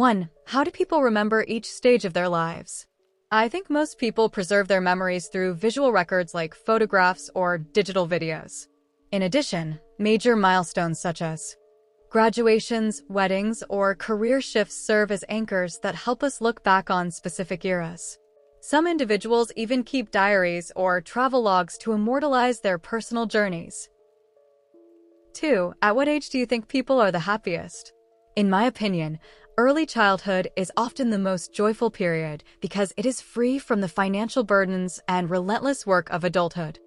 1. How do people remember each stage of their lives? I think most people preserve their memories through visual records like photographs or digital videos. In addition, major milestones such as graduations, weddings, or career shifts serve as anchors that help us look back on specific eras. Some individuals even keep diaries or travel logs to immortalize their personal journeys. 2. At what age do you think people are the happiest? In my opinion, early childhood is often the most joyful period because it is free from the financial burdens and relentless work of adulthood.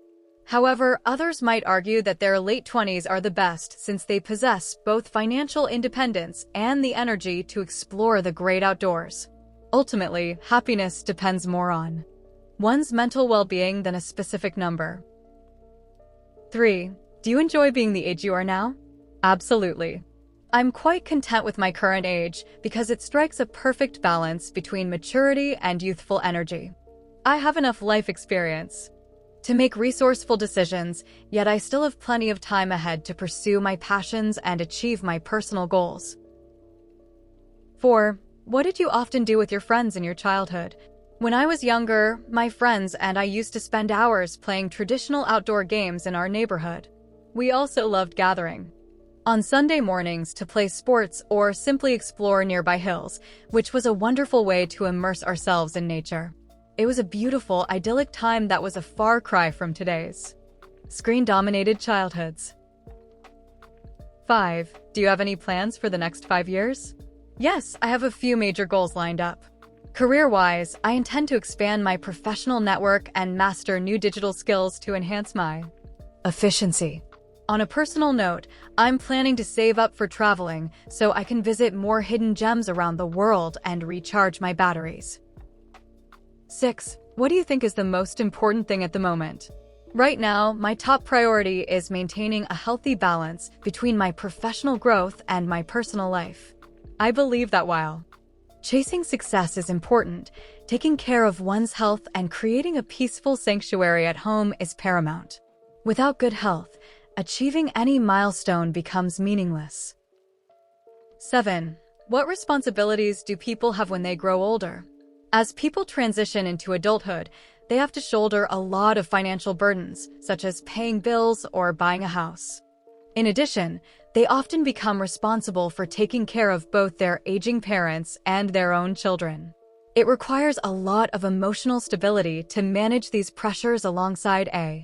However, others might argue that their late 20s are the best since they possess both financial independence and the energy to explore the great outdoors. Ultimately, happiness depends more on one's mental well-being than a specific number. 3. Do you enjoy being the age you are now? Absolutely. I'm quite content with my current age because it strikes a perfect balance between maturity and youthful energy. I have enough life experience to make resourceful decisions, yet I still have plenty of time ahead to pursue my passions and achieve my personal goals. 4. What did you often do with your friends in your childhood? When I was younger, my friends and I used to spend hours playing traditional outdoor games in our neighborhood. We also loved gathering on Sunday mornings to play sports or simply explore nearby hills, which was a wonderful way to immerse ourselves in nature. It was a beautiful, idyllic time that was a far cry from today's screen-dominated childhoods. 5. Do you have any plans for the next 5 years? Yes, I have a few major goals lined up. Career-wise, I intend to expand my professional network and master new digital skills to enhance my efficiency. On a personal note, I'm planning to save up for traveling so I can visit more hidden gems around the world and recharge my batteries. 6. What do you think is the most important thing at the moment? Right now, my top priority is maintaining a healthy balance between my professional growth and my personal life. I believe that while chasing success is important, taking care of one's health and creating a peaceful sanctuary at home is paramount. Without good health, achieving any milestone becomes meaningless. 7. What responsibilities do people have when they grow older? As people transition into adulthood, they have to shoulder a lot of financial burdens, such as paying bills or buying a house. In addition, they often become responsible for taking care of both their aging parents and their own children. It requires a lot of emotional stability to manage these pressures alongside a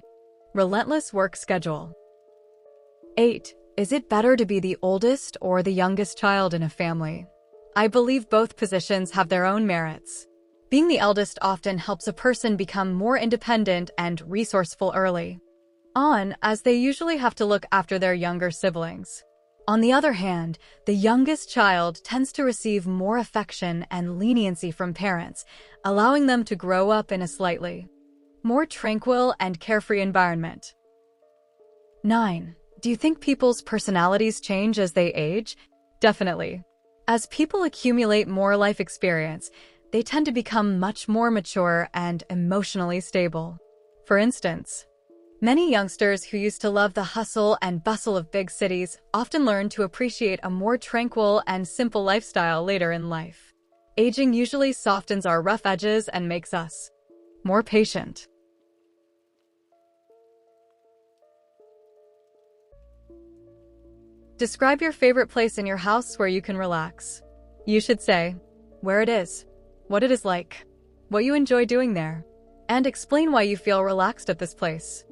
relentless work schedule. 8. Is it better to be the oldest or the youngest child in a family? I believe both positions have their own merits. Being the eldest often helps a person become more independent and resourceful early on, as they usually have to look after their younger siblings. On the other hand, the youngest child tends to receive more affection and leniency from parents, allowing them to grow up in a slightly more tranquil and carefree environment. 9. Do you think people's personalities change as they age? Definitely. As people accumulate more life experience, they tend to become much more mature and emotionally stable. For instance, many youngsters who used to love the hustle and bustle of big cities often learn to appreciate a more tranquil and simple lifestyle later in life. Aging usually softens our rough edges and makes us more patient. Describe your favorite place in your house where you can relax. You should say where it is, what it is like, what you enjoy doing there, and explain why you feel relaxed at this place.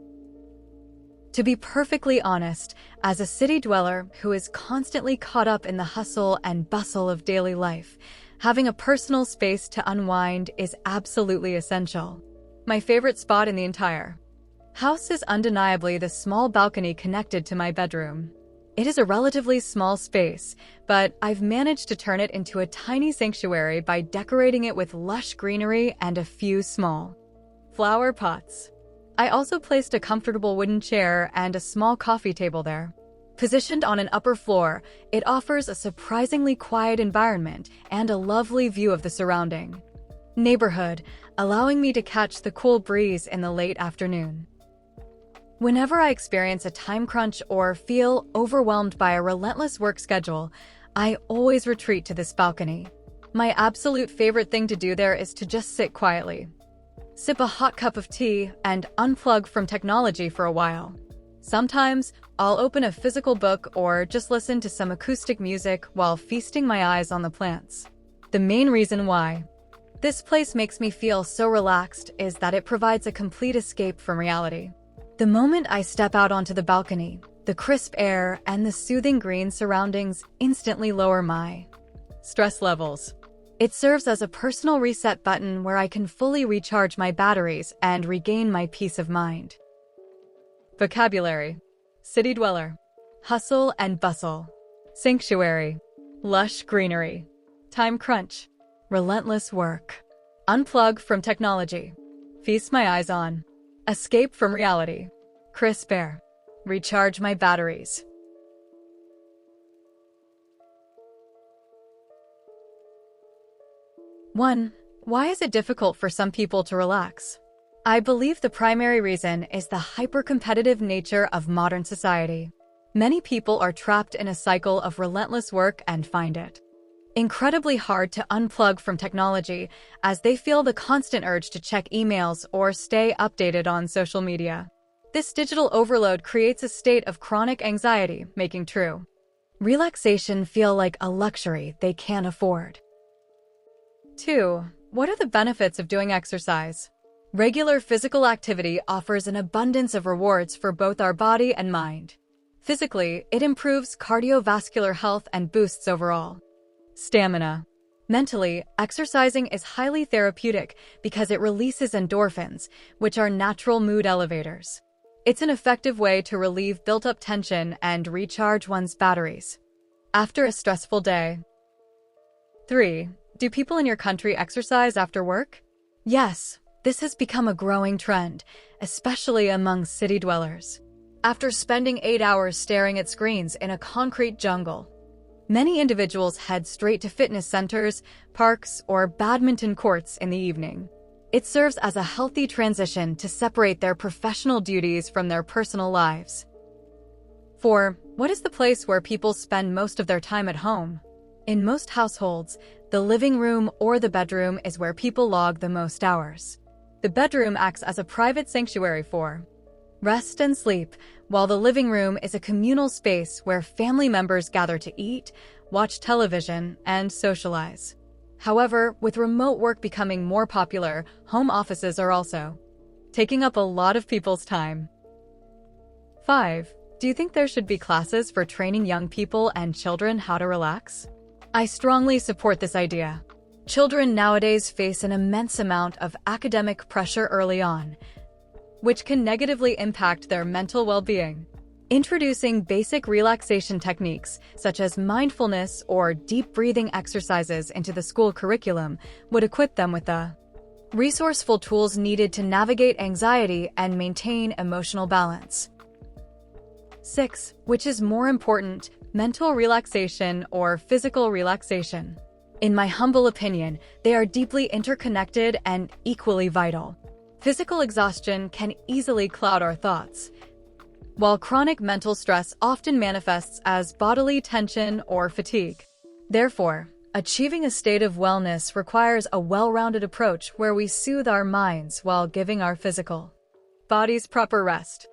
To be perfectly honest, as a city dweller who is constantly caught up in the hustle and bustle of daily life, having a personal space to unwind is absolutely essential. My favorite spot in the entire house is undeniably the small balcony connected to my bedroom. It is a relatively small space, but I've managed to turn it into a tiny sanctuary by decorating it with lush greenery and a few small flower pots. I also placed a comfortable wooden chair and a small coffee table there. Positioned on an upper floor, it offers a surprisingly quiet environment and a lovely view of the surrounding neighborhood, allowing me to catch the cool breeze in the late afternoon. Whenever I experience a time crunch or feel overwhelmed by a relentless work schedule, I always retreat to this balcony. My absolute favorite thing to do there is to just sit quietly, sip a hot cup of tea, and unplug from technology for a while. Sometimes, I'll open a physical book or just listen to some acoustic music while feasting my eyes on the plants. The main reason why this place makes me feel so relaxed is that it provides a complete escape from reality. The moment I step out onto the balcony, the crisp air and the soothing green surroundings instantly lower my stress levels. It serves as a personal reset button where I can fully recharge my batteries and regain my peace of mind. Vocabulary: city dweller, hustle and bustle, sanctuary, lush greenery, time crunch, relentless work, unplug from technology, feast my eyes on, escape from reality, crisp air, recharge my batteries. 1. Why is it difficult for some people to relax? I believe the primary reason is the hyper-competitive nature of modern society. Many people are trapped in a cycle of relentless work and find it incredibly hard to unplug from technology, as they feel the constant urge to check emails or stay updated on social media. This digital overload creates a state of chronic anxiety, making true relaxation feel like a luxury they can't afford. 2. What are the benefits of doing exercise? Regular physical activity offers an abundance of rewards for both our body and mind. Physically, it improves cardiovascular health and boosts overall stamina. Mentally, exercising is highly therapeutic because it releases endorphins, which are natural mood elevators. It's an effective way to relieve built-up tension and recharge one's batteries after a stressful day. 3. Do people in your country exercise after work? Yes. This has become a growing trend, especially among city dwellers. After spending 8 hours staring at screens in a concrete jungle, many individuals head straight to fitness centers, parks, or badminton courts in the evening. It serves as a healthy transition to separate their professional duties from their personal lives. 4. What is the place where people spend most of their time at home? In most households, the living room or the bedroom is where people log the most hours. The bedroom acts as a private sanctuary for rest and sleep, while the living room is a communal space where family members gather to eat, watch television, and socialize. However, with remote work becoming more popular, home offices are also taking up a lot of people's time. 5. Do you think there should be classes for training young people and children how to relax? I strongly support this idea. Children nowadays face an immense amount of academic pressure early on, which can negatively impact their mental well-being. Introducing basic relaxation techniques, such as mindfulness or deep breathing exercises into the school curriculum, would equip them with the resourceful tools needed to navigate anxiety and maintain emotional balance. 6. Which is more important, mental relaxation or physical relaxation? In my humble opinion, they are deeply interconnected and equally vital. Physical exhaustion can easily cloud our thoughts, while chronic mental stress often manifests as bodily tension or fatigue. Therefore, achieving a state of wellness requires a well-rounded approach where we soothe our minds while giving our physical bodies proper rest.